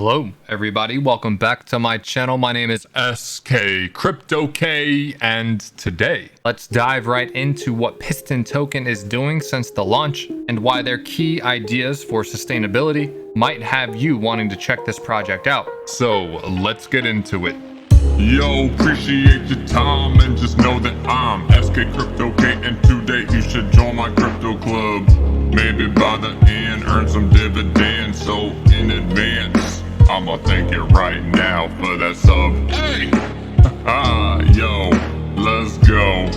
Hello everybody, welcome back to my channel. My name is SK Crypto K, and today let's dive right into what Piston token is doing since the launch and why their key ideas for sustainability might have you wanting to check this project out. So let's get into it. Yo, appreciate your time and just know that I'm SK Crypto K, and today you should join my crypto club. Maybe by the end earn some dividends, so in advance I'ma thank you right now for that sub. Hey! Yo, let's go.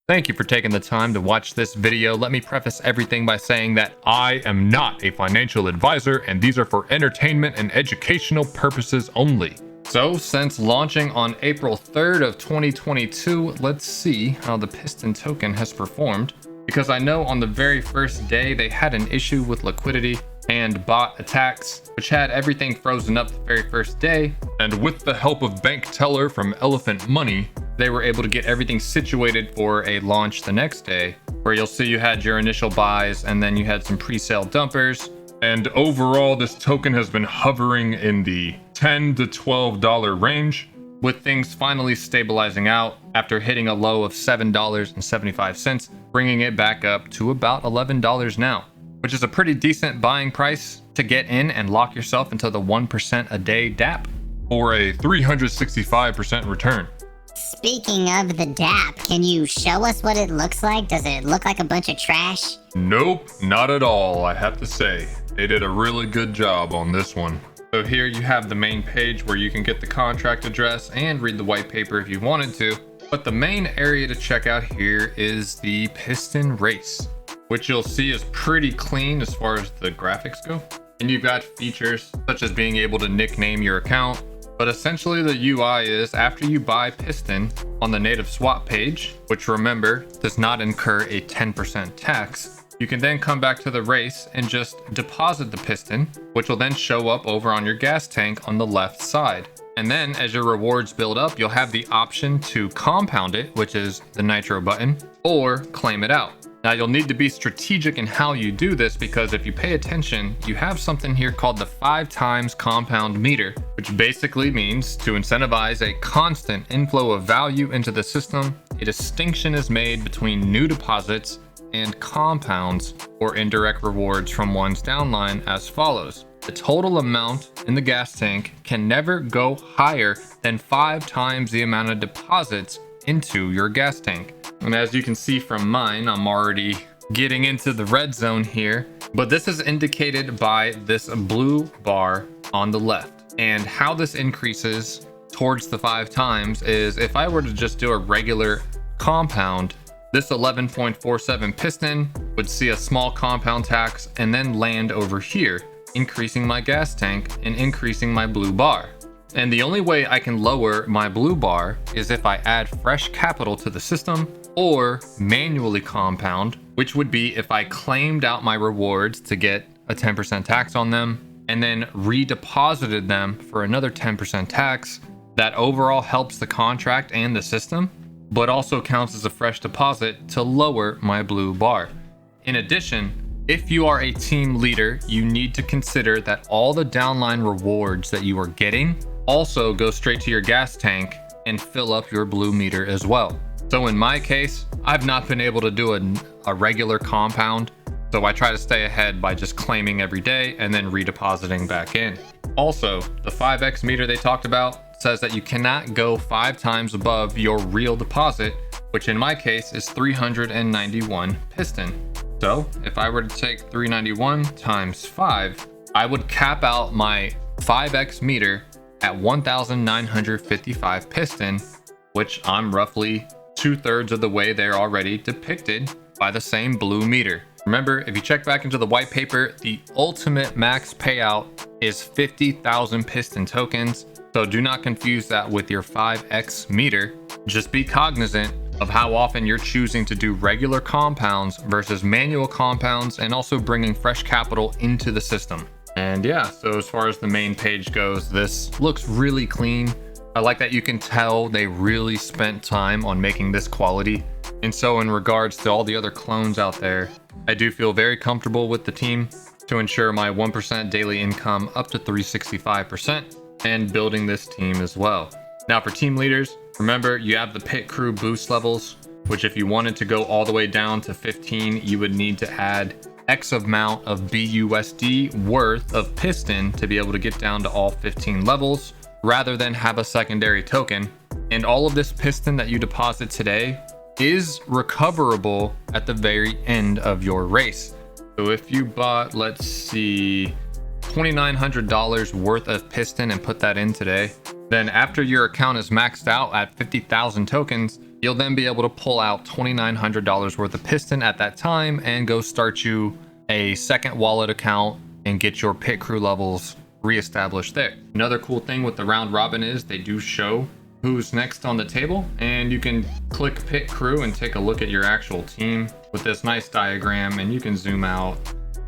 Thank you for taking the time to watch this video. Let me preface everything by saying that I am not a financial advisor, and these are for entertainment and educational purposes only. So since launching on April 3rd of 2022, let's see how the Piston token has performed, because I know on the very first day they had an issue with liquidity and bot attacks, which had everything frozen up the very first day. And with the help of bank teller from Elephant Money, they were able to get everything situated for a launch the next day, where you'll see you had your initial buys and then you had some pre-sale dumpers. And overall, this token has been hovering in the $10 to $12 range, with things finally stabilizing out after hitting a low of $7.75, bringing it back up to about $11 now, which is a pretty decent buying price to get in and lock yourself into the 1% a day Dapp for a 365% return. Speaking of the Dapp, can you show us what it looks like? Does it look like a bunch of trash? Nope, not at all, I have to say. They did a really good job on this one. So here you have the main page where you can get the contract address and read the white paper if you wanted to. But the main area to check out here is the Piston Race, which you'll see is pretty clean as far as the graphics go. And you've got features such as being able to nickname your account. But essentially the UI is, after you buy Piston on the native swap page, which remember does not incur a 10% tax, you can then come back to the race and just deposit the Piston, which will then show up over on your gas tank on the left side. And then as your rewards build up, you'll have the option to compound it, which is the nitro button, or claim it out. Now you'll need to be strategic in how you do this, because if you pay attention, you have something here called the 5 times compound meter, which basically means to incentivize a constant inflow of value into the system, a distinction is made between new deposits and compounds or indirect rewards from one's downline as follows. The total amount in the gas tank can never go higher than 5 times the amount of deposits into your gas tank. And as you can see from mine, I'm already getting into the red zone here, but this is indicated by this blue bar on the left. And how this increases towards the 5 times is, if I were to just do a regular compound, this 11.47 Piston would see a small compound tax and then land over here, increasing my gas tank and increasing my blue bar. And the only way I can lower my blue bar is if I add fresh capital to the system or manually compound, which would be if I claimed out my rewards to get a 10% tax on them and then redeposited them for another 10% tax. That overall helps the contract and the system, but also counts as a fresh deposit to lower my blue bar. In addition, if you are a team leader, you need to consider that all the downline rewards that you are getting also go straight to your gas tank and fill up your blue meter as well. So in my case, I've not been able to do a regular compound, so I try to stay ahead by just claiming every day and then redepositing back in. Also, the 5x meter they talked about says that you cannot go 5 times above your real deposit, which in my case is 391 Piston. So if I were to take 391 times 5, I would cap out my 5x meter at 1,955 Piston, which I'm roughly 2/3 of the way there already, depicted by the same blue meter. Remember, if you check back into the white paper, the ultimate max payout is 50,000 Piston tokens. So do not confuse that with your 5x meter. Just be cognizant of how often you're choosing to do regular compounds versus manual compounds, and also bringing fresh capital into the system. And yeah, so as far as the main page goes, this looks really clean. I like that you can tell they really spent time on making this quality. And so in regards to all the other clones out there, I do feel very comfortable with the team. to ensure my 1% daily income up to 365% and building this team as well. Now for team leaders, remember you have the pit crew boost levels, which if you wanted to go all the way down to 15, you would need to add X amount of BUSD worth of piston to be able to get down to all 15 levels rather than have a secondary token. And all of this piston that you deposit today is recoverable at the very end of your race. So if you bought, let's see, $2,900 worth of piston and put that in today, then after your account is maxed out at 50,000 tokens, you'll then be able to pull out $2,900 worth of piston at that time and go start you a second wallet account and get your pit crew levels reestablished there. Another cool thing with the round robin is they do show who's next on the table, and you can click pit crew and take a look at your actual team with this nice diagram, and you can zoom out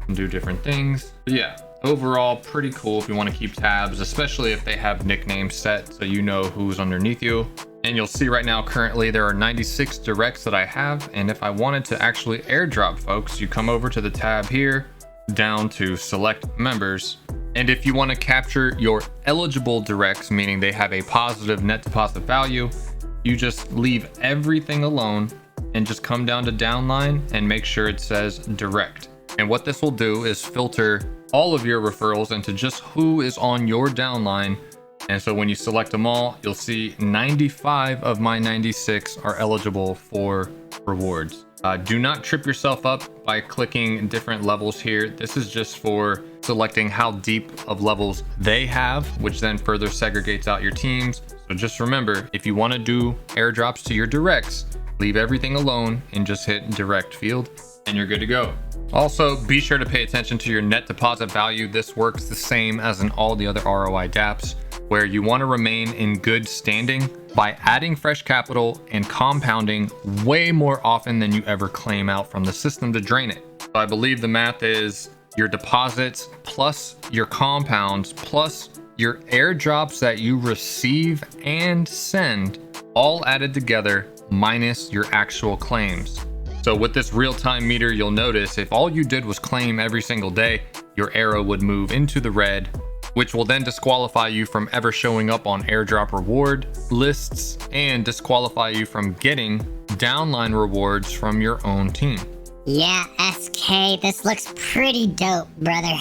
and do different things. But yeah, overall pretty cool if you want to keep tabs, especially if they have nicknames set so you know who's underneath you. And you'll see right now currently there are 96 directs that I have, and if I wanted to actually airdrop folks, you come over to the tab here down to select members, and if you want to capture your eligible directs, meaning they have a positive net deposit value, you just leave everything alone and just come down to downline and make sure it says direct. And what this will do is filter all of your referrals into just who is on your downline. And so when you select them all, you'll see 95 of my 96 are eligible for rewards. Do not trip yourself up by clicking different levels here. This is just for selecting how deep of levels they have, which then further segregates out your teams. So just remember, if you want to do airdrops to your directs, leave everything alone and just hit direct field and you're good to go. Also, be sure to pay attention to your net deposit value. This works the same as in all the other ROI Dapps, where you want to remain in good standing by adding fresh capital and compounding way more often than you ever claim out from the system to drain it. So I believe the math is your deposits plus your compounds plus your airdrops that you receive and send, all added together minus your actual claims. So with this real-time meter, you'll notice if all you did was claim every single day, your arrow would move into the red, which will then disqualify you from ever showing up on airdrop reward lists and disqualify you from getting downline rewards from your own team. Yeah, SK, this looks pretty dope, brother.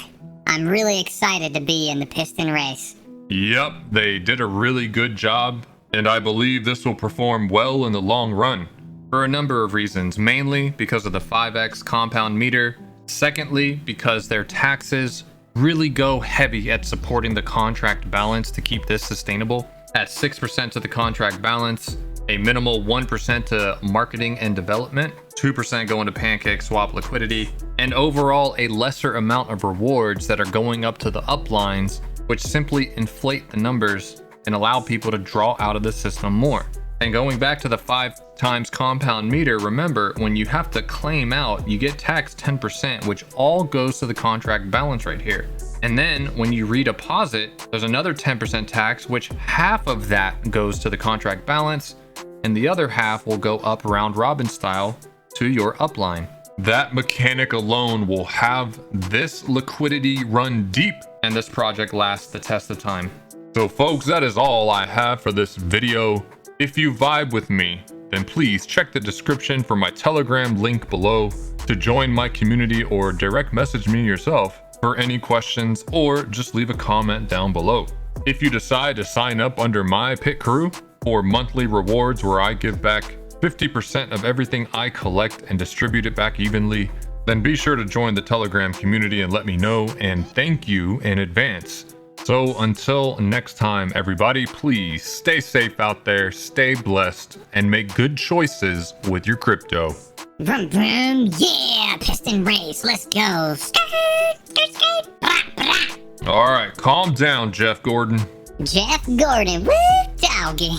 I'm really excited to be in the Piston Race. Yep, they did a really good job, and I believe this will perform well in the long run for a number of reasons, mainly because of the 5x compound meter. Secondly, because their taxes really go heavy at supporting the contract balance to keep this sustainable. At 6% to the contract balance, a minimal 1% to marketing and development, 2% going to pancake swap liquidity, and overall a lesser amount of rewards that are going up to the uplines, which simply inflate the numbers and allow people to draw out of the system more. And going back to the 5 times compound meter, remember when you have to claim out, you get taxed 10%, which all goes to the contract balance right here. And then when you redeposit, there's another 10% tax, which half of that goes to the contract balance, and the other half will go up round robin style to your upline. That mechanic alone will have this liquidity run deep, and this project lasts the test of time. So folks, that is all I have for this video. If you vibe with me, then please check the description for my Telegram link below to join my community, or direct message me yourself for any questions, or just leave a comment down below. If you decide to sign up under my pit crew for monthly rewards where I give back 50% of everything I collect and distribute it back evenly, then be sure to join the Telegram community and let me know, and thank you in advance. So until next time, everybody, please stay safe out there, stay blessed, and make good choices with your crypto. Vroom vroom, yeah, Piston Race, let's go. Skirt, skirt, skirt, brah, brah. All right, calm down, Jeff Gordon. Jeff Gordon, woo, doggy.